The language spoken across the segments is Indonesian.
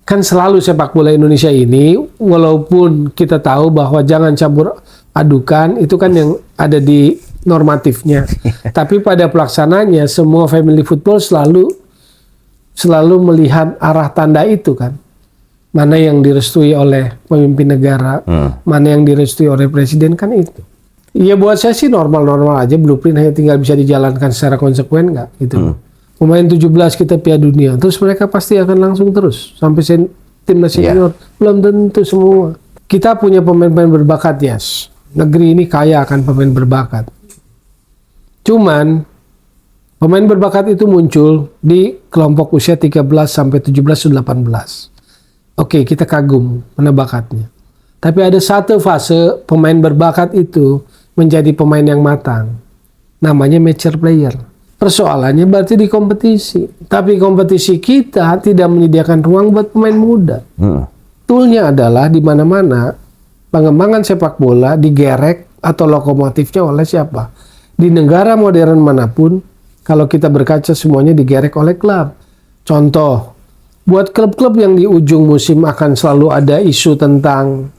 Kan selalu sepak bola Indonesia ini, walaupun kita tahu bahwa jangan campur adukan, itu kan yang ada di normatifnya. Tapi pada pelaksananya, semua family football selalu melihat arah tanda itu kan. Mana yang direstui oleh pemimpin negara, mana yang direstui oleh presiden, kan itu. Iya, buat saya sih normal-normal aja, blueprint hanya tinggal bisa dijalankan secara konsekuen nggak gitu. Pemain 17 kita Piala Dunia, terus mereka pasti akan langsung terus sampai timnas senior. Belum tentu semua. Kita punya pemain-pemain berbakat, yes. Negeri ini kaya akan pemain berbakat. Cuman pemain berbakat itu muncul di kelompok usia 13 sampai 17 18. Oke, kita kagum mana bakatnya. Tapi ada satu fase pemain berbakat itu menjadi pemain yang matang. Namanya mature player. Persoalannya berarti di kompetisi. Tapi kompetisi kita tidak menyediakan ruang buat pemain muda. Toolnya adalah di mana-mana pengembangan sepak bola digerek atau lokomotifnya oleh siapa? Di negara modern manapun, kalau kita berkaca semuanya digerek oleh klub. Contoh, buat klub-klub yang di ujung musim akan selalu ada isu tentang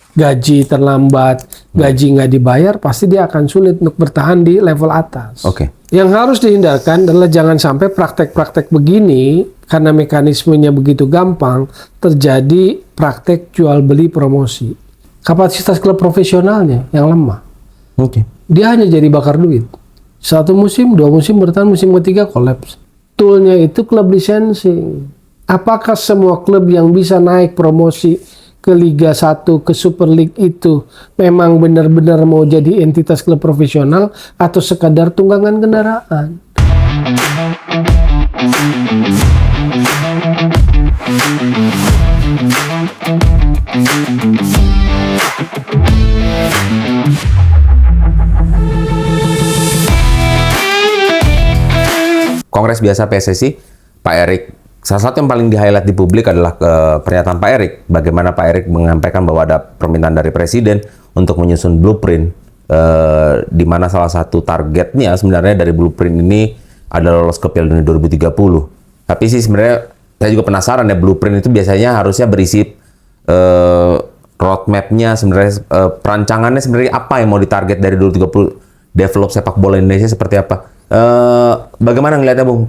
gaji terlambat, gaji nggak dibayar, pasti dia akan sulit untuk bertahan di level atas. Yang harus dihindarkan adalah jangan sampai praktek-praktek begini, karena mekanismenya begitu gampang, terjadi praktek jual beli promosi. Kapasitas klub profesionalnya yang lemah. Dia hanya jadi bakar duit. Satu musim, dua musim bertahan, musim ketiga kolaps. Toolnya itu klub licensing. Apakah semua klub yang bisa naik promosi ke Liga 1, ke Super League itu memang benar-benar mau jadi entitas klub profesional atau sekadar tunggangan kendaraan? Kongres biasa PSSI, Pak Erik, salah satu yang paling di-highlight di publik adalah pernyataan Pak Erik. Bagaimana Pak Erik menyampaikan bahwa ada permintaan dari Presiden untuk menyusun blueprint, di mana salah satu targetnya sebenarnya dari blueprint ini adalah lolos ke Piala Dunia 2030. Tapi sih sebenarnya saya juga penasaran ya, blueprint itu biasanya harusnya berisi roadmap-nya sebenarnya, perancangannya sebenarnya apa yang mau ditarget dari 2030, develop sepak bola Indonesia seperti apa. Bagaimana ngelihatnya Bung,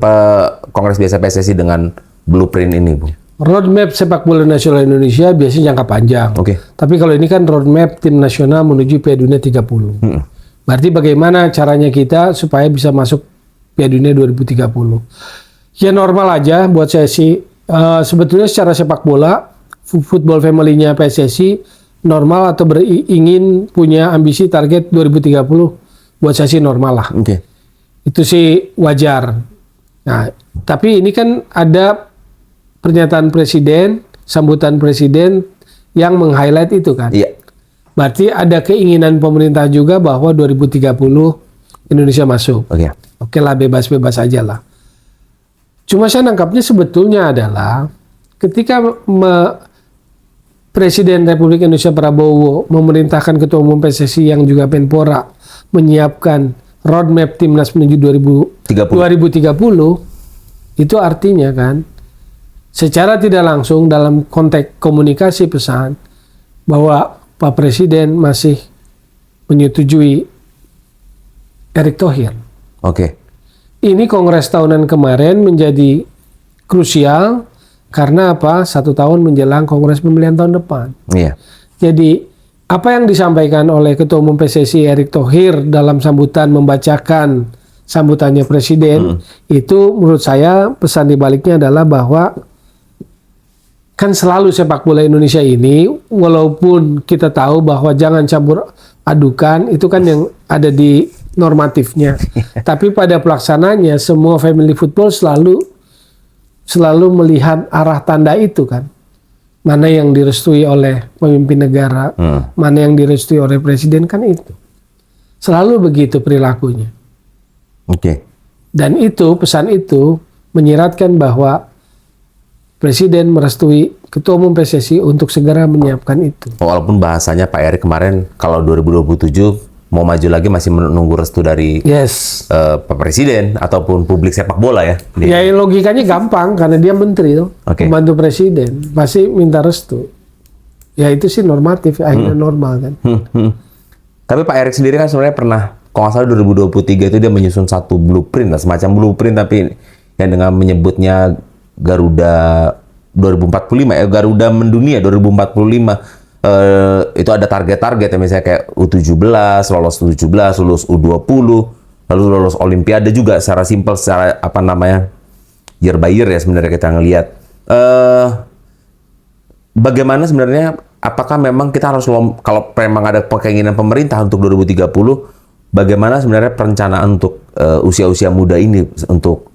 Kongres biasa PSSI dengan blueprint ini Bung? Roadmap sepak bola nasional Indonesia biasanya jangka panjang. Tapi kalau ini kan roadmap tim nasional menuju Piala Dunia 30. Berarti bagaimana caranya kita supaya bisa masuk Piala Dunia 2030. Ya normal aja buat saya sih. Sebetulnya secara sepak bola, football family-nya PSSI normal atau ingin punya ambisi target 2030. Buat saya sih normal lah. Itu sih wajar. Nah, tapi ini kan ada pernyataan presiden, sambutan presiden yang meng-highlight itu kan. Berarti ada keinginan pemerintah juga bahwa 2030 Indonesia masuk. Oke lah, bebas-bebas aja lah. Cuma saya nangkapnya sebetulnya adalah ketika Presiden Republik Indonesia Prabowo memerintahkan Ketua Umum PSSI yang juga Menpora menyiapkan roadmap timnas menuju 2030, itu artinya kan secara tidak langsung dalam konteks komunikasi pesan bahwa Pak Presiden masih menyetujui Erick Thohir. Ini kongres tahunan kemarin menjadi krusial karena apa? 1 tahun menjelang kongres pemilihan tahun depan. Jadi apa yang disampaikan oleh Ketua Umum PSSI Erick Thohir dalam sambutan membacakan sambutannya Presiden, itu menurut saya pesan dibaliknya adalah bahwa kan selalu sepak bola Indonesia ini, walaupun kita tahu bahwa jangan campur adukan, itu kan yang ada di normatifnya. Tapi pada pelaksananya semua family football selalu melihat arah tanda itu kan. Mana yang direstui oleh pemimpin negara, mana yang direstui oleh presiden, kan itu. Selalu begitu perilakunya. Dan itu, pesan itu menyiratkan bahwa presiden merestui Ketua Umum PSSI untuk segera menyiapkan itu. Walaupun bahasanya Pak Erik kemarin kalau 2027 mau maju lagi masih menunggu restu dari Yes. Pak Presiden ataupun publik sepak bola ya. Ya logikanya gampang karena dia menteri tuh, Oke. pembantu presiden, pasti minta restu. Ya itu sih normatif, akhirnya normal kan. Tapi Pak Erick sendiri kan sebenarnya pernah, kalau nggak salah 2023 itu dia menyusun satu blueprint lah, semacam blueprint tapi yang dengan menyebutnya Garuda 2045 ya, Garuda Mendunia 2045. Itu ada target-target ya, misalnya kayak U17, lolos U17, lulus U20, lalu lolos Olimpiade juga secara simpel, secara apa namanya, year by year ya sebenarnya kita ngelihat. Bagaimana sebenarnya, apakah memang kita harus, kalau memang ada keinginan pemerintah untuk 2030, bagaimana sebenarnya perencanaan untuk usia-usia muda ini untuk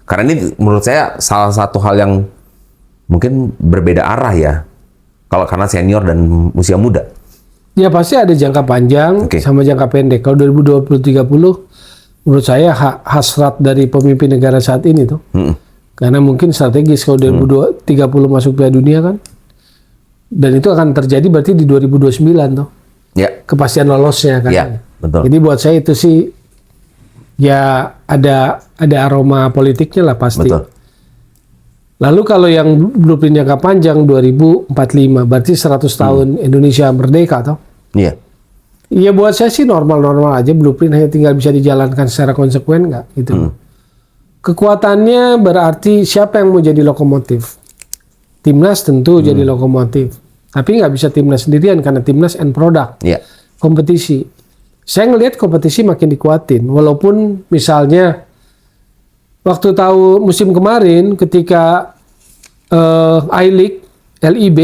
karena ini menurut saya salah satu hal yang mungkin berbeda arah ya. Kalau karena senior dan usia muda. Ya pasti ada jangka panjang Oke. sama jangka pendek. Kalau 2020-30 menurut saya hasrat dari pemimpin negara saat ini tuh. Karena mungkin strategis kalau 2030 masuk Piala Dunia kan. Dan itu akan terjadi berarti di 2029 tuh. Ya, Kepastian lolosnya kan. ya, betul. Jadi buat saya itu sih ya ada aroma politiknya lah pasti. Betul. Lalu kalau yang blueprint jangka panjang 2045 berarti 100 tahun Indonesia merdeka toh. Iya. Iya buat saya sih normal-normal aja, blueprint hanya tinggal bisa dijalankan secara konsekuen nggak gitu. Kekuatannya berarti siapa yang mau jadi lokomotif? Timnas tentu jadi lokomotif. Tapi nggak bisa timnas sendirian karena timnas end product. Iya. Kompetisi. Saya ngelihat kompetisi makin dikuatin. Walaupun misalnya waktu tahu musim kemarin ketika I-League, LIB,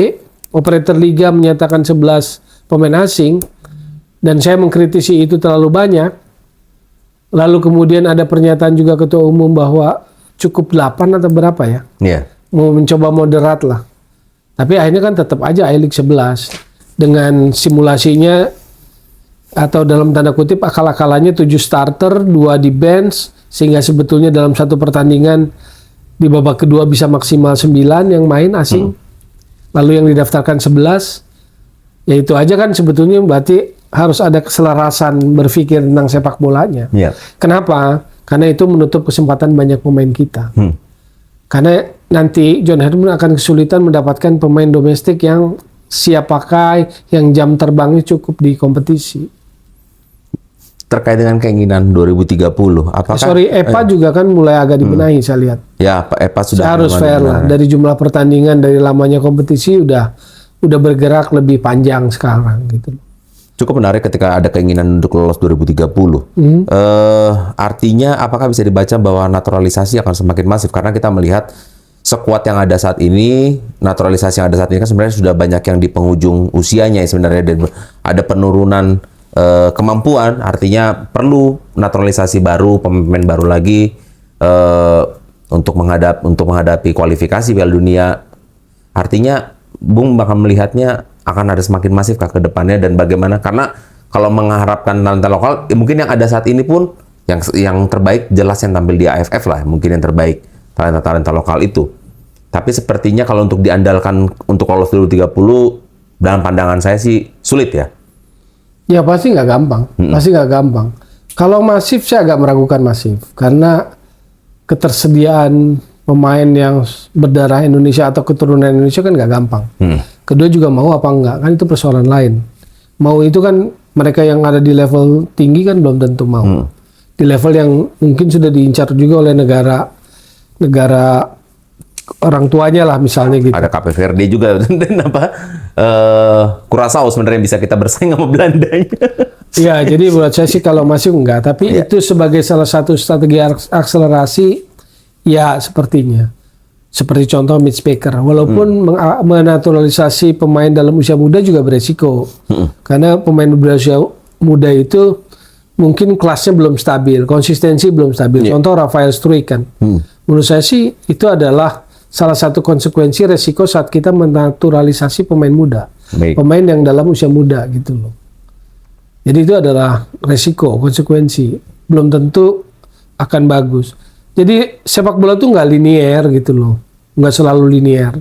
operator liga menyatakan 11 pemain asing dan saya mengkritisi itu terlalu banyak. Lalu kemudian ada pernyataan juga ketua umum bahwa cukup 8 atau berapa ya? Iya. Mau mencoba moderat lah. Tapi akhirnya kan tetap aja I-League 11 dengan simulasinya atau dalam tanda kutip akal-akalannya 7 starter, 2 di bench sehingga sebetulnya dalam satu pertandingan di babak kedua bisa maksimal 9 yang main asing. Lalu yang didaftarkan 11. Ya itu aja kan sebetulnya berarti harus ada keselarasan berpikir tentang sepak bolanya. Iya. Kenapa? Karena itu menutup kesempatan banyak pemain kita. Karena nanti John Herdman akan kesulitan mendapatkan pemain domestik yang siap pakai, yang jam terbangnya cukup di kompetisi. Terkait dengan keinginan 2030, apakah EPA juga kan mulai agak dibenahi saya lihat. ya Pak EPA sudah Harus mulai fair lah. benar. Dari jumlah pertandingan, dari lamanya kompetisi udah bergerak lebih panjang sekarang gitu. Cukup menarik ketika ada keinginan untuk lolos 2030. Artinya apakah bisa dibaca bahwa naturalisasi akan semakin masif karena kita melihat sekuat yang ada saat ini, naturalisasi yang ada saat ini kan sebenarnya sudah banyak yang di penghujung usianya ya sebenarnya, dan ada penurunan kemampuan, artinya perlu naturalisasi baru, pemain baru lagi untuk menghadapi kualifikasi Piala Dunia. Artinya Bung bakal melihatnya akan ada semakin masif ke depannya, dan bagaimana, karena kalau mengharapkan talenta lokal mungkin yang ada saat ini pun yang terbaik jelas yang tampil di AFF lah, mungkin yang terbaik talenta lokal itu. Tapi sepertinya kalau untuk diandalkan untuk lolos 2030 dalam pandangan saya sih sulit ya. Ya pasti nggak gampang, pasti nggak gampang. Kalau masif saya agak meragukan masif karena ketersediaan pemain yang berdarah Indonesia atau keturunan Indonesia kan nggak gampang. Kedua juga mau apa enggak kan itu persoalan lain. Mau itu kan mereka yang ada di level tinggi kan belum tentu mau. Di level yang mungkin sudah diincar juga oleh negara orang tuanya lah misalnya gitu. Ada Cape Verde juga dan Curaçao sebenarnya bisa kita bersaing sama Belandanya. Iya, jadi buat saya sih kalau masih enggak, tapi itu sebagai salah satu strategi akselerasi ya sepertinya. Seperti contoh Mitch Baker, walaupun menaturalisasi pemain dalam usia muda juga beresiko. Karena pemain berusia muda itu mungkin kelasnya belum stabil, konsistensi belum stabil. Contoh Rafael Struijk kan. Menurut saya sih itu adalah salah satu konsekuensi resiko saat kita menaturalisasi pemain muda. Pemain yang dalam usia muda gitu loh. Jadi itu adalah resiko, konsekuensi. Belum tentu akan bagus. Jadi sepak bola tuh nggak linier gitu loh. Nggak selalu linier.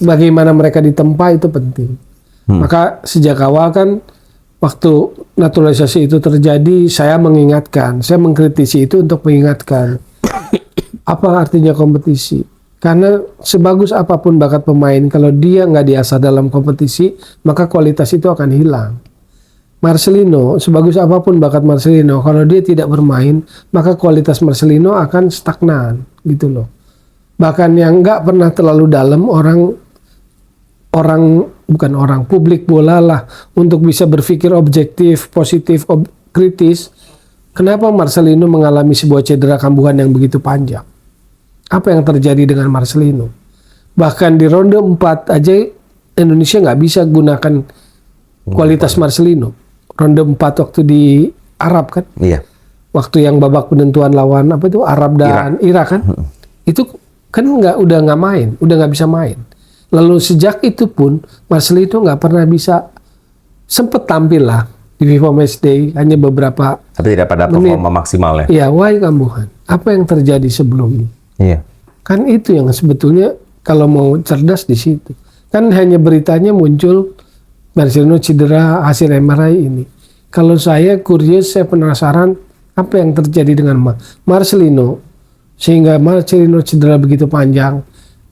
Bagaimana mereka ditempa itu penting. Maka sejak awal kan waktu naturalisasi itu terjadi, saya mengingatkan, saya mengkritisi itu untuk mengingatkan apa artinya kompetisi. Karena sebagus apapun bakat pemain, kalau dia nggak diasah dalam kompetisi, maka kualitas itu akan hilang. Marcelino, sebagus apapun bakat Marcelino, kalau dia tidak bermain, maka kualitas Marcelino akan stagnan, gitu loh. Bahkan yang nggak pernah terlalu dalam, publik bola lah, untuk bisa berpikir objektif, positif, kritis. Kenapa Marcelino mengalami sebuah cedera kambuhan yang begitu panjang? Apa yang terjadi dengan Marcelino? Bahkan di ronde 4 aja Indonesia nggak bisa gunakan kualitas Marcelino. Ronde 4 waktu di Arab kan? Iya. Waktu yang babak penentuan lawan Arab dan Irak kan? Itu kan udah nggak main, udah nggak bisa main. Lalu sejak itu pun Marcelino nggak pernah bisa, sempet tampil lah di FIFA Matchday hanya beberapa. Tapi tidak pada performa maksimal ya? Iya, why kambuhan? Apa yang terjadi sebelumnya? Iya. Kan itu yang sebetulnya kalau mau cerdas di situ. Kan hanya beritanya muncul Marcelino cedera hasil MRI ini. Kalau saya kurios, saya penasaran apa yang terjadi dengan Marcelino sehingga Marcelino cedera begitu panjang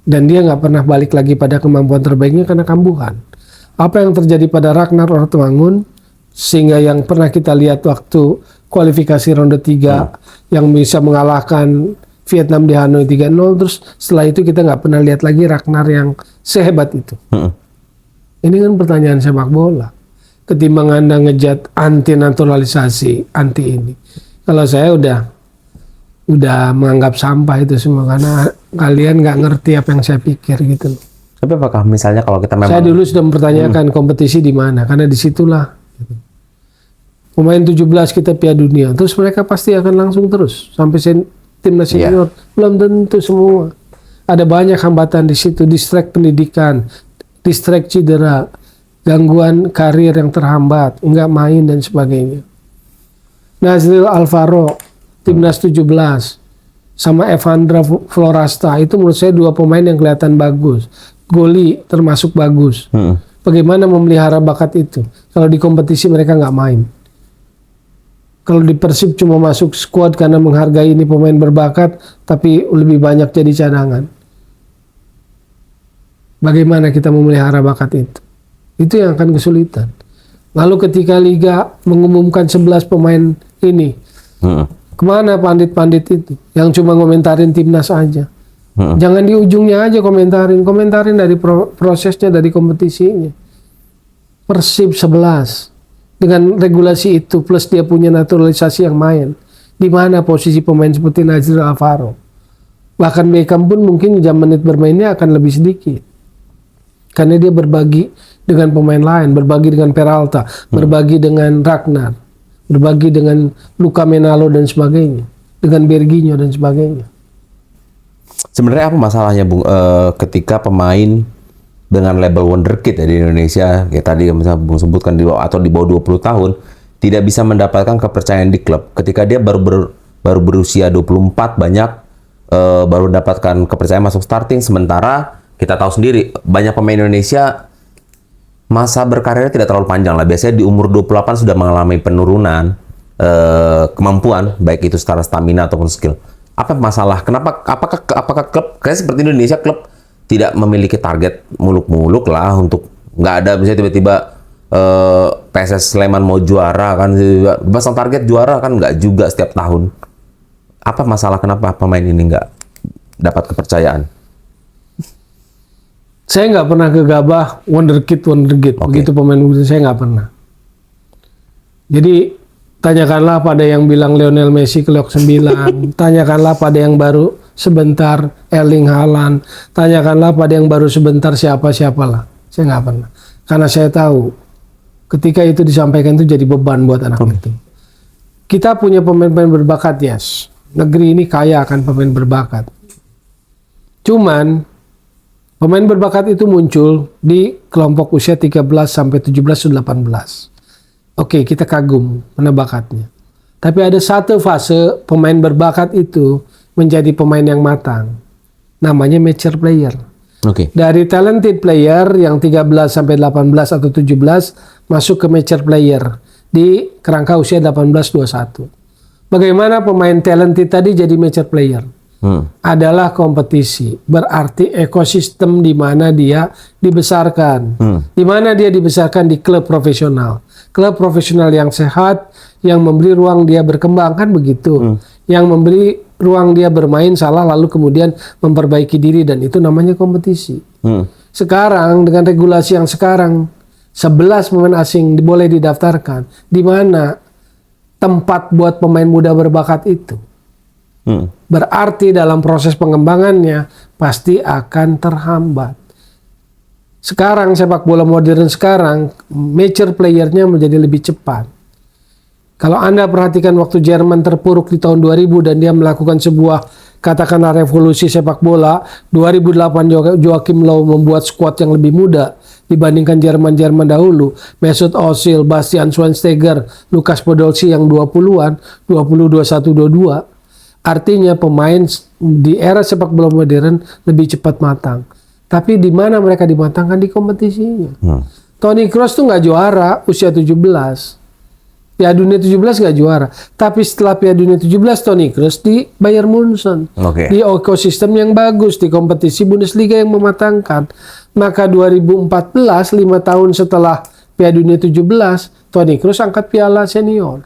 dan dia nggak pernah balik lagi pada kemampuan terbaiknya karena kambuhan. Apa yang terjadi pada Ragnar Ortwangun sehingga yang pernah kita lihat waktu kualifikasi ronde 3 yang bisa mengalahkan Vietnam di Hanoi 3-0, terus setelah itu kita nggak pernah lihat lagi Ragnar yang sehebat itu. Ini kan pertanyaan sepak bola. Ketimbang Anda ngejat anti naturalisasi, anti ini. Kalau saya udah menganggap sampah itu semua karena kalian nggak ngerti apa yang saya pikir gitu. Tapi apakah misalnya kalau kita memang... Saya dulu sudah mempertanyakan kompetisi di mana, karena disitulah pemain 17 kita Piala Dunia, terus mereka pasti akan langsung terus sampai timnas senior. Belum tentu semua. Ada banyak hambatan di situ, distract pendidikan, distract cedera, gangguan karir yang terhambat, nggak main dan sebagainya. Nazril Alvaro, timnas 17, sama Evandra Florasta, itu menurut saya dua pemain yang kelihatan bagus. Goli termasuk bagus. Bagaimana memelihara bakat itu? Kalau di kompetisi mereka nggak main. Kalau di Persib cuma masuk skuad karena menghargai ini pemain berbakat, tapi lebih banyak jadi cadangan. Bagaimana kita memelihara bakat itu? Itu yang akan kesulitan. Lalu ketika Liga mengumumkan 11 pemain ini, kemana pandit-pandit itu? Yang cuma ngomentarin timnas aja. Jangan di ujungnya aja komentarin dari prosesnya, dari kompetisinya. Persib 11. Dengan regulasi itu, plus dia punya naturalisasi yang main. Di mana posisi pemain seperti Nazril Alvaro? Bahkan Beckham pun mungkin jam menit bermainnya akan lebih sedikit. Karena dia berbagi dengan pemain lain, berbagi dengan Peralta, berbagi dengan Ragnar, berbagi dengan Luka Menalo dan sebagainya, dengan Berginho dan sebagainya. Sebenarnya apa masalahnya, Bung, ketika pemain dengan label wonderkid ya di Indonesia, kayak tadi misalnya Bung sebutkan di bawah 20 tahun, tidak bisa mendapatkan kepercayaan di klub. Ketika dia baru berusia 24 baru mendapatkan kepercayaan masuk starting, sementara kita tahu sendiri banyak pemain Indonesia masa berkarirnya tidak terlalu panjang lah. Biasanya di umur 28 sudah mengalami penurunan kemampuan, baik itu secara stamina ataupun skill. Apa masalah? Apakah klub kayak seperti Indonesia, klub tidak memiliki target muluk-muluk lah untuk nggak ada misalnya tiba-tiba PSS Sleman mau juara kan, pasang target juara kan, nggak juga setiap tahun. Apa masalah, kenapa pemain ini nggak dapat kepercayaan? Saya nggak pernah gegabah wonderkid. Begitu pemain begitu saya nggak pernah. Jadi tanyakanlah pada yang bilang Lionel Messi kelompok 9, tanyakanlah pada yang baru sebentar Erling Haaland, tanyakanlah pada yang baru sebentar siapa-siapalah. Saya nggak pernah. Karena saya tahu ketika itu disampaikan itu jadi beban buat anak itu. Kita punya pemain-pemain berbakat, yes. Negeri ini kaya akan pemain berbakat. Cuman pemain berbakat itu muncul di kelompok usia 13 sampai 17 18. Oke, kita kagum mana bakatnya. Tapi ada satu fase pemain berbakat itu menjadi pemain yang matang. Namanya mature player. Oke. Dari talented player yang 13 sampai 18 atau 17 masuk ke mature player di kerangka usia 18-21. Bagaimana pemain talented tadi jadi mature player? Adalah kompetisi. Berarti ekosistem di mana dia dibesarkan. Di mana dia dibesarkan di klub profesional. Klub profesional yang sehat, yang memberi ruang dia berkembang, kan begitu. Yang memberi ruang dia bermain salah lalu kemudian memperbaiki diri, dan itu namanya kompetisi. Sekarang dengan regulasi yang sekarang 11 pemain asing boleh didaftarkan. Di mana tempat buat pemain muda berbakat itu? Berarti dalam proses pengembangannya pasti akan terhambat. Sekarang sepak bola modern sekarang mature playernya menjadi lebih cepat. Kalau Anda perhatikan waktu Jerman terpuruk di tahun 2000 dan dia melakukan sebuah katakanlah revolusi sepak bola, 2008 Joachim Löw membuat skuad yang lebih muda dibandingkan Jerman dahulu. Mesut Ozil, Bastian Schweinsteiger, Lukas Podolski yang 20-an, 20, 21, 22. Artinya pemain di era sepak bola modern lebih cepat matang. Tapi di mana mereka dimatangkan? Di kompetisinya. Toni Kroos tuh nggak juara usia 17. Piala Dunia 17 nggak juara. Tapi setelah Piala Dunia 17 Toni Kroos di Bayern Munchen. Di ekosistem yang bagus, di kompetisi Bundesliga yang mematangkan. Maka 2014, 5 tahun setelah Piala Dunia 17, Toni Kroos angkat piala senior.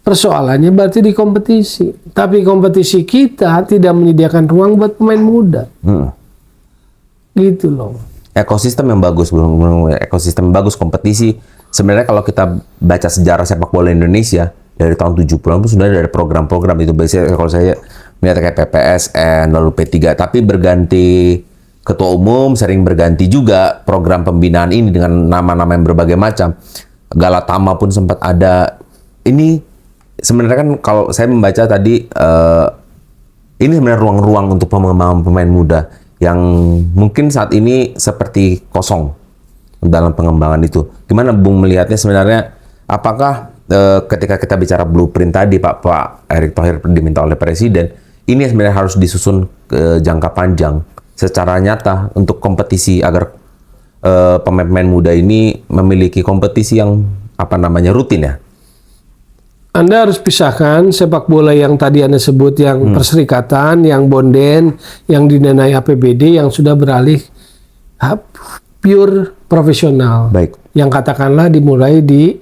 Persoalannya berarti di kompetisi. Tapi kompetisi kita tidak menyediakan ruang buat pemain muda. Gitu loh. Ekosistem yang bagus, ekosistem yang bagus kompetisi. Sebenarnya kalau kita baca sejarah sepak bola Indonesia dari tahun 70-an itu sudah ada program-program itu. Biasanya kalau saya melihat kayak PPSN lalu P3, tapi berganti ketua umum, sering berganti juga program pembinaan ini dengan nama-nama yang berbagai macam. Galatama pun sempat ada. Ini sebenarnya kan kalau saya membaca tadi ini sebenarnya ruang-ruang untuk pengembangan pemain muda yang mungkin saat ini seperti kosong dalam pengembangan itu. Gimana Bung melihatnya sebenarnya? Apakah ketika kita bicara blueprint tadi Pak Erick Thohir diminta oleh Presiden, ini sebenarnya harus disusun jangka panjang secara nyata untuk kompetisi agar pemain-pemain muda ini memiliki kompetisi yang rutin ya? Anda harus pisahkan sepak bola yang tadi Anda sebut yang perserikatan, yang bonden, yang didanai APBD, yang sudah beralih pure profesional. Baik. Yang katakanlah dimulai di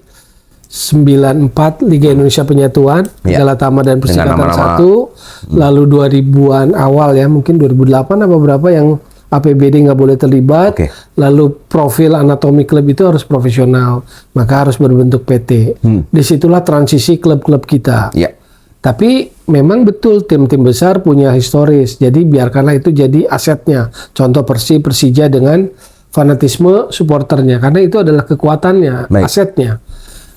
94 Liga Indonesia Penyatuan, Galatama dan Perserikatan 1, lalu 2000-an awal ya, mungkin 2008 apa berapa yang APBD nggak boleh terlibat, lalu profil anatomi klub itu harus profesional, maka harus berbentuk PT. Disitulah transisi klub-klub kita. Tapi memang betul tim-tim besar punya historis, jadi biarkanlah itu jadi asetnya. Contoh Persija dengan fanatisme supporternya, karena itu adalah kekuatannya, asetnya.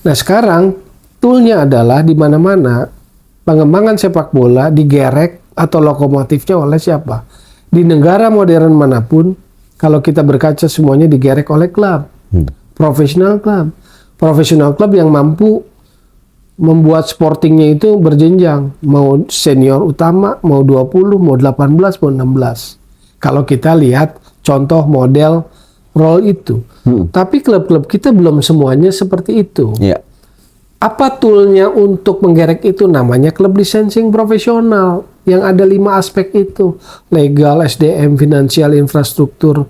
Nah sekarang toolnya adalah di mana-mana pengembangan sepak bola digerek atau lokomotifnya oleh siapa? Di negara modern manapun, kalau kita berkaca semuanya digerek oleh klub. Profesional klub yang mampu membuat sportingnya itu berjenjang. Mau senior utama, mau 20, mau 18, mau 16. Kalau kita lihat contoh model role itu. Tapi klub-klub kita belum semuanya seperti itu. Apa toolnya untuk menggerek itu? Namanya klub licensing profesional. Yang ada 5 aspek itu. Legal, SDM, finansial, infrastruktur.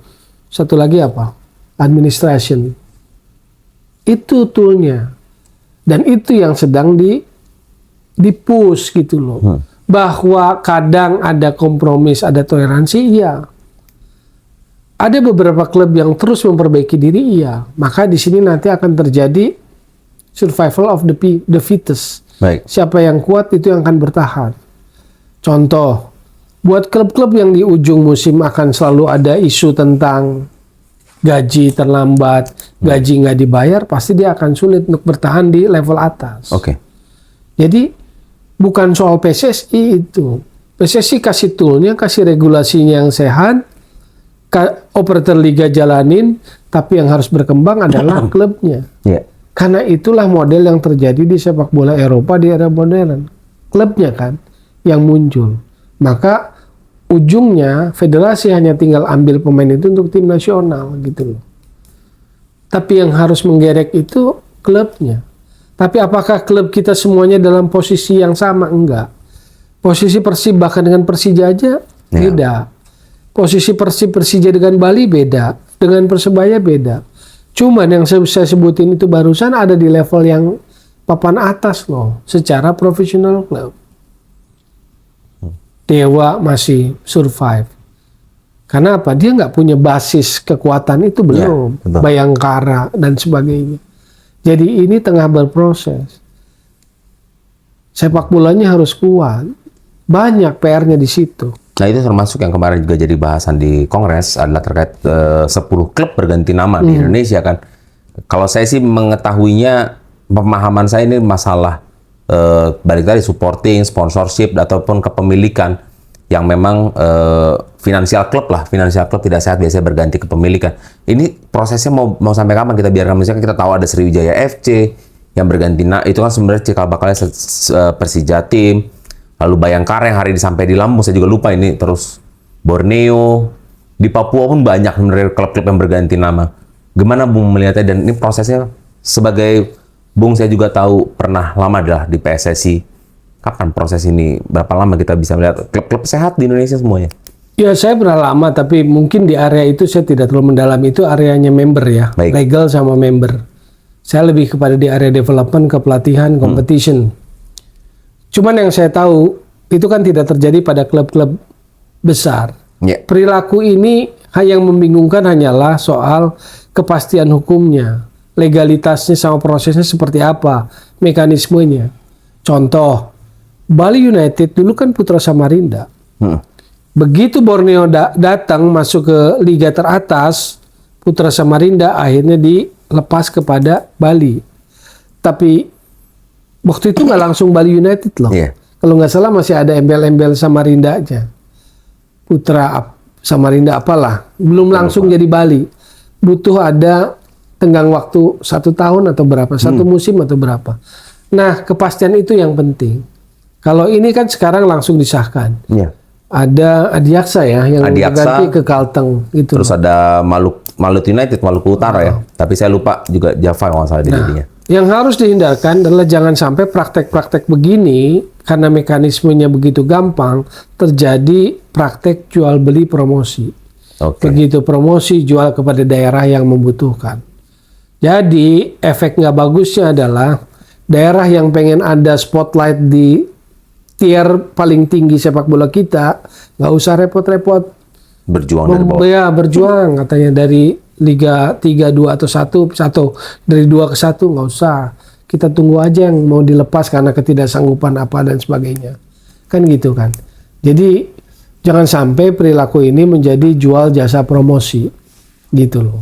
Satu lagi apa? Administration. Itu toolnya. Dan itu yang sedang di-push gitu loh. Bahwa kadang ada kompromis, ada toleransi, iya. Ada beberapa klub yang terus memperbaiki diri, iya. Maka di sini nanti akan terjadi survival of the fittest. Siapa yang kuat itu yang akan bertahan. Contoh, buat klub-klub yang di ujung musim akan selalu ada isu tentang gaji terlambat, gaji nggak dibayar, pasti dia akan sulit untuk bertahan di level atas. Jadi bukan soal PSSI itu. PSSI kasih toolnya, kasih regulasinya yang sehat, operator liga jalanin, tapi yang harus berkembang adalah klubnya. Karena itulah model yang terjadi di sepak bola Eropa di era modern. Klubnya kan yang muncul. Maka ujungnya federasi hanya tinggal ambil pemain itu untuk tim nasional gitu loh. Tapi yang harus menggerek itu klubnya. Tapi apakah klub kita semuanya dalam posisi yang sama? Enggak. Posisi Persib bahkan dengan Persija aja beda. Posisi Persija dengan Bali beda. Dengan Persebaya beda. Cuman yang saya sebutin itu barusan ada di level yang papan atas loh. Secara profesional klub. Dewa masih survive. Karena apa? Dia nggak punya basis kekuatan itu belum. Ya, Bayangkara dan sebagainya. Jadi ini tengah berproses. Sepak bolanya harus kuat. Banyak PR-nya di situ. Nah itu termasuk yang kemarin juga jadi bahasan di Kongres adalah terkait 10 klub berganti nama di Indonesia kan. Kalau saya sih mengetahuinya, pemahaman saya ini masalah balik tadi supporting, sponsorship ataupun kepemilikan yang memang finansial klub tidak sehat biasanya berganti kepemilikan. Ini prosesnya mau sampai kapan kita biarkan? Misalnya kita tahu ada Sriwijaya FC yang berganti itu kan sebenarnya cikal bakalnya Persija Tim, lalu Bayangkara yang hari ini sampai di Lampung saya juga lupa ini, terus Borneo, di Papua pun banyak sebenarnya klub-klub yang berganti nama. Gimana Bung melihatnya, dan ini prosesnya sebagai Bung saya juga tahu pernah lama dah di PSSI. Kapan proses ini? Berapa lama kita bisa melihat klub-klub sehat di Indonesia semuanya? Ya saya pernah lama, tapi mungkin di area itu saya tidak terlalu mendalam. Itu areanya member ya, Baik. legal sama member. Saya lebih kepada di area development, kepelatihan, competition. Cuman yang saya tahu itu kan tidak terjadi pada klub-klub besar. Ya. Perilaku ini yang membingungkan hanyalah soal kepastian hukumnya, legalitasnya sama prosesnya seperti apa, mekanismenya. Contoh, Bali United dulu kan Putra Samarinda. Begitu Borneo datang masuk ke liga teratas, Putra Samarinda akhirnya dilepas kepada Bali. Tapi waktu itu nggak langsung Bali United loh. Yeah. Kalau nggak salah masih ada embel-embel Samarinda aja. Putra Samarinda apalah, belum langsung jadi Bali. Butuh ada tenggang waktu 1 tahun atau berapa, 1 musim atau berapa. Nah, kepastian itu yang penting. Kalau ini kan sekarang langsung disahkan. Yeah. Ada Adiaksa ya yang Adiaksa, diganti ke Kalteng gitu. Terus ada Malut United, Maluku Utara ya. Tapi saya lupa juga Java kalau nggak salah jadinya. Yang harus dihindarkan adalah jangan sampai praktek-praktek begini karena mekanismenya begitu gampang terjadi praktek jual beli promosi. Begitu promosi jual kepada daerah yang membutuhkan. Jadi efek nggak bagusnya adalah daerah yang pengen ada spotlight di tier paling tinggi sepak bola kita nggak usah repot-repot berjuang dari bawah. Ya berjuang katanya dari Liga 3, 2 atau 1 dari 2 ke 1 nggak usah. Kita tunggu aja yang mau dilepas karena ketidaksanggupan apa dan sebagainya. Kan gitu kan. Jadi jangan sampai perilaku ini menjadi jual jasa promosi gitu loh.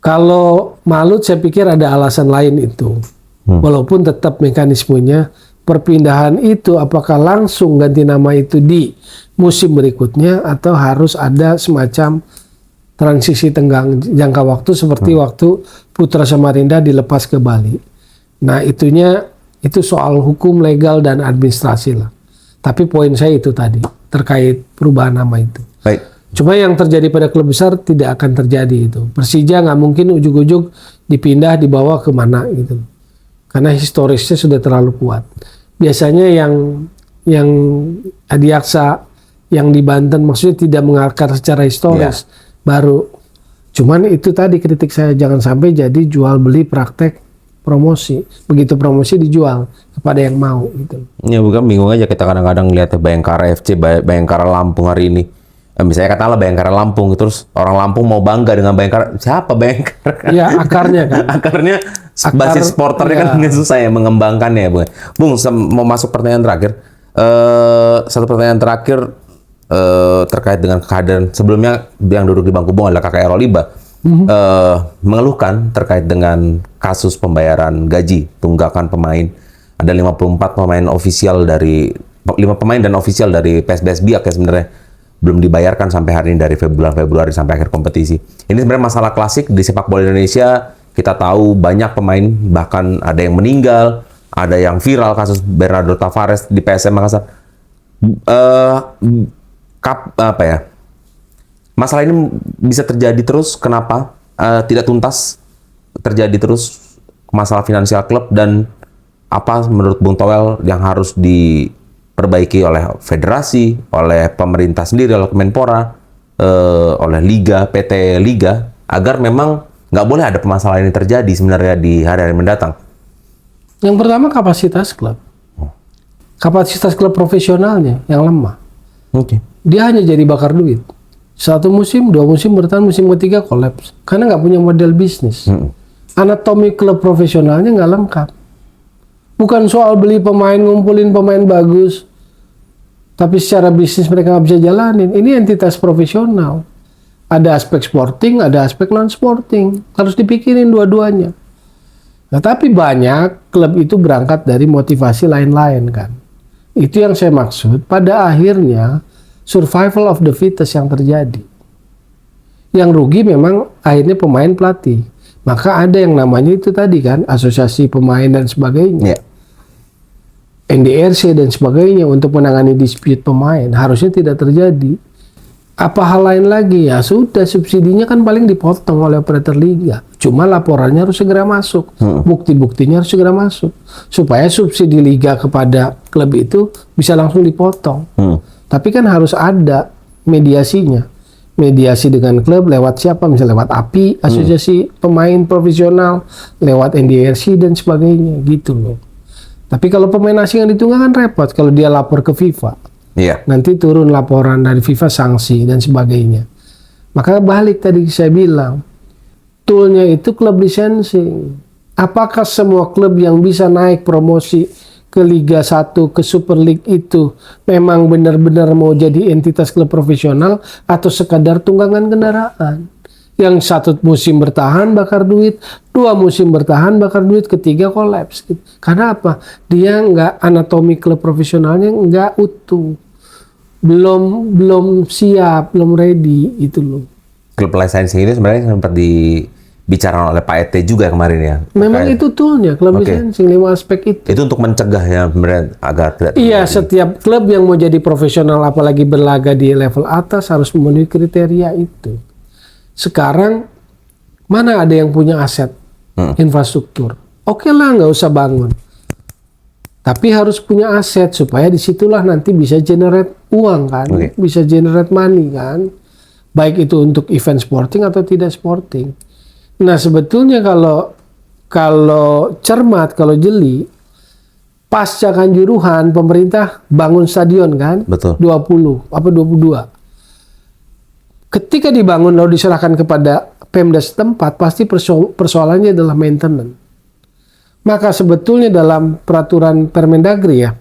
Kalau Malut saya pikir ada alasan lain itu. Walaupun tetap mekanismenya perpindahan itu apakah langsung ganti nama itu di musim berikutnya atau harus ada semacam transisi tenggang jangka waktu seperti waktu Putra Samarinda dilepas ke Bali. Nah itu soal hukum, legal dan administrasi lah. Tapi poin saya itu tadi terkait perubahan nama itu. Baik. Cuma yang terjadi pada klub besar tidak akan terjadi itu. Persija nggak mungkin ujuk-ujuk dipindah dibawa ke mana gitu. Karena historisnya sudah terlalu kuat. Biasanya yang Adiaksa, yang di Banten maksudnya tidak mengakar secara historis baru. Cuman itu tadi kritik saya, jangan sampai jadi jual beli praktek promosi. Begitu promosi dijual kepada yang mau gitu. Ya bukan, bingung aja kita kadang-kadang lihat Bayangkara FC, Bayangkara Lampung hari ini. Misalnya katakanlah Bayangkara Lampung, terus orang Lampung mau bangga dengan Bayangkara. Siapa Bayangkara? Ya akarnya kan. Akarnya basis supporternya kan susah ya mengembangkannya ya Bung. Bung, mau masuk pertanyaan terakhir. Satu pertanyaan terakhir terkait dengan kehadiran sebelumnya yang duduk di bangku Bung adalah Kakak Eroliba. Mengeluhkan terkait dengan kasus pembayaran gaji tunggakan pemain. Ada 54 pemain ofisial dari 5 pemain dan ofisial dari PSBS Biak ya sebenarnya belum dibayarkan sampai hari ini dari bulan Februari sampai akhir kompetisi. Ini sebenarnya masalah klasik di sepak bola Indonesia. Kita tahu banyak pemain bahkan ada yang meninggal, ada yang viral kasus Bernardo Tavares di PSM Makassar. apa ya? Masalah ini bisa terjadi terus. Kenapa tidak tuntas terjadi terus masalah finansial klub, dan apa menurut Bung Toel yang harus diperbaiki oleh federasi, oleh pemerintah sendiri, oleh Kemenpora, oleh Liga, PT Liga, agar memang nggak boleh ada permasalahan ini terjadi sebenarnya di hari-hari mendatang? Yang pertama kapasitas klub. Kapasitas klub profesionalnya yang lemah. Oke. Dia hanya jadi bakar duit. 1 musim, 2 musim bertahan, musim ketiga kolaps. Karena nggak punya model bisnis. Anatomi klub profesionalnya nggak lengkap. Bukan soal beli pemain, ngumpulin pemain bagus, tapi secara bisnis mereka nggak bisa jalanin. Ini entitas profesional. Ada aspek sporting, ada aspek non-sporting. Harus dipikirin dua-duanya. Nah, tapi banyak klub itu berangkat dari motivasi lain-lain kan. Itu yang saya maksud. Pada akhirnya, survival of the fittest yang terjadi. Yang rugi memang akhirnya pemain, pelatih. Maka ada yang namanya itu tadi kan, asosiasi pemain dan sebagainya. Yeah. NDRC dan sebagainya untuk menangani dispute pemain. Harusnya tidak terjadi. Apa hal lain lagi? Ya sudah, subsidinya kan paling dipotong oleh operator liga. Cuma laporannya harus segera masuk. Bukti-buktinya harus segera masuk. Supaya subsidi liga kepada klub itu bisa langsung dipotong. Tapi kan harus ada mediasinya. Mediasi dengan klub lewat siapa? Misalnya lewat API, asosiasi pemain profesional, lewat NDRC dan sebagainya gitu loh. Tapi kalau pemain asing yang ditunggang kan repot kalau dia lapor ke FIFA. Iya. Nanti turun laporan dari FIFA, sanksi dan sebagainya. Maka balik tadi saya bilang, toolnya itu klub licensing. Apakah semua klub yang bisa naik promosi ke Liga 1, ke Super League itu memang benar-benar mau jadi entitas klub profesional atau sekadar tunggangan kendaraan? Yang 1 musim bertahan bakar duit, 2 musim bertahan bakar duit, ketiga kolaps. Karena apa? Dia nggak, anatomi klub profesionalnya nggak utuh. Belum siap, belum ready itu loh. Klub licensing ini sebenarnya sempat dibicarakan oleh Pak ET juga kemarin ya. Memang itu toolnya, klub licensing, 5 aspek itu. Itu untuk mencegah ya sebenarnya agar tidak Iya, terjadi. setiap klub yang mau jadi profesional apalagi berlaga di level atas harus memenuhi kriteria itu. Sekarang mana ada yang punya aset infrastruktur? Oke lah, nggak usah bangun. Tapi harus punya aset supaya disitulah nanti bisa generate uang kan, bisa generate money kan. Baik itu untuk event sporting atau tidak sporting. Nah sebetulnya kalau cermat, kalau jeli, pasca Kanjuruhan pemerintah bangun stadion kan, Betul. 20 apa 22. Ketika dibangun lalu diserahkan kepada Pemda setempat, pasti persoalannya adalah maintenance. Maka sebetulnya dalam peraturan Permendagri ya,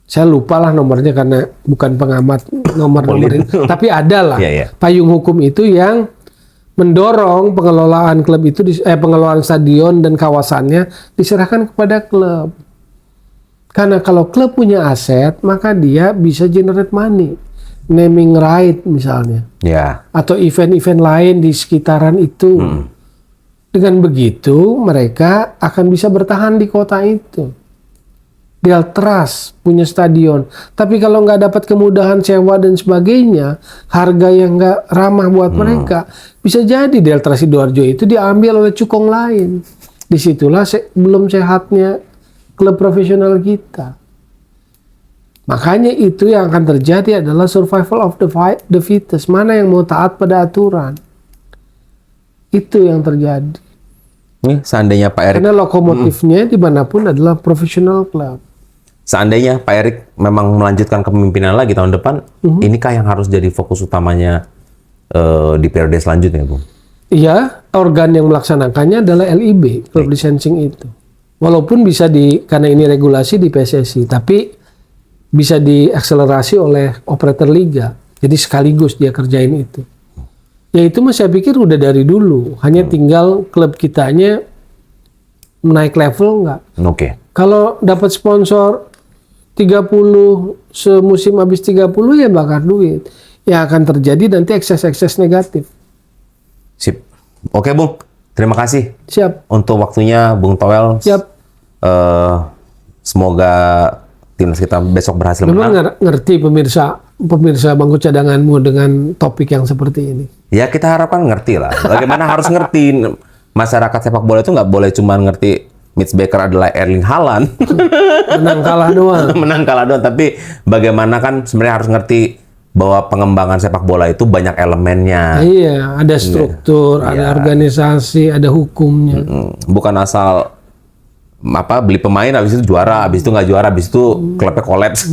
saya lupa lah nomornya karena bukan pengamat nomor-nomor itu, tapi ada lah payung hukum itu yang mendorong pengelolaan klub itu, pengelolaan stadion dan kawasannya diserahkan kepada klub. Karena kalau klub punya aset, maka dia bisa generate money, naming right misalnya, atau event-event lain di sekitaran itu. Dengan begitu mereka akan bisa bertahan di kota itu. Deltras punya stadion, tapi kalau nggak dapat kemudahan sewa dan sebagainya, harga yang nggak ramah buat mereka, bisa jadi Deltras Sidoarjo itu diambil oleh cukong lain. Disitulah belum sehatnya klub profesional kita. Makanya itu yang akan terjadi adalah survival of the fittest. Mana yang mau taat pada aturan? Itu yang terjadi. Seandainya Pak Erik, karena lokomotifnya dimanapun adalah profesional club. Seandainya Pak Erik memang melanjutkan kepemimpinan lagi tahun depan, inikah yang harus jadi fokus utamanya di periode selanjutnya, Bung? Iya, organ yang melaksanakannya adalah LIB, klub licensing itu. Walaupun bisa karena ini regulasi di PSSI, tapi bisa diakselerasi oleh operator liga. Jadi sekaligus dia kerjain itu. Ya itu mas saya pikir udah dari dulu. Hanya tinggal klub kitanya naik level nggak. Kalau dapat sponsor 30 semusim habis 30 ya bakar duit. Ya akan terjadi nanti ekses-ekses negatif. Sip. Oke Bung, terima kasih. Siap. Untuk waktunya Bung Toel. Siap. Semoga timnas kita besok berhasil menang. Memang ngerti pemirsa, pemirsa bangku cadanganmu dengan topik yang seperti ini? Ya kita harapkan ngerti lah. Bagaimana harus ngerti, masyarakat sepak bola itu nggak boleh cuma ngerti Mitch Baker adalah Erling Haaland. Menang kalah doang. Menang kalah doang. Tapi bagaimana kan sebenarnya harus ngerti bahwa pengembangan sepak bola itu banyak elemennya. Iya, ada struktur, ada organisasi, ada hukumnya. Bukan asal beli pemain habis itu juara, habis itu nggak juara, habis itu klubnya kolaps.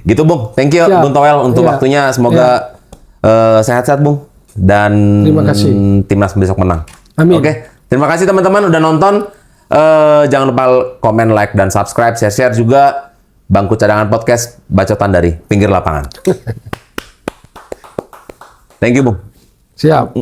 Gitu Bung. Thank you Siap. Bung Toel untuk Iya. waktunya. Semoga sehat-sehat Bung dan Terima kasih. timnas besok menang. Amin. Oke, terima kasih teman-teman udah nonton. Jangan lupa komen, like, dan subscribe, share juga Bangku Cadangan Podcast, bacotan dari pinggir lapangan. Thank you Bung. Siap.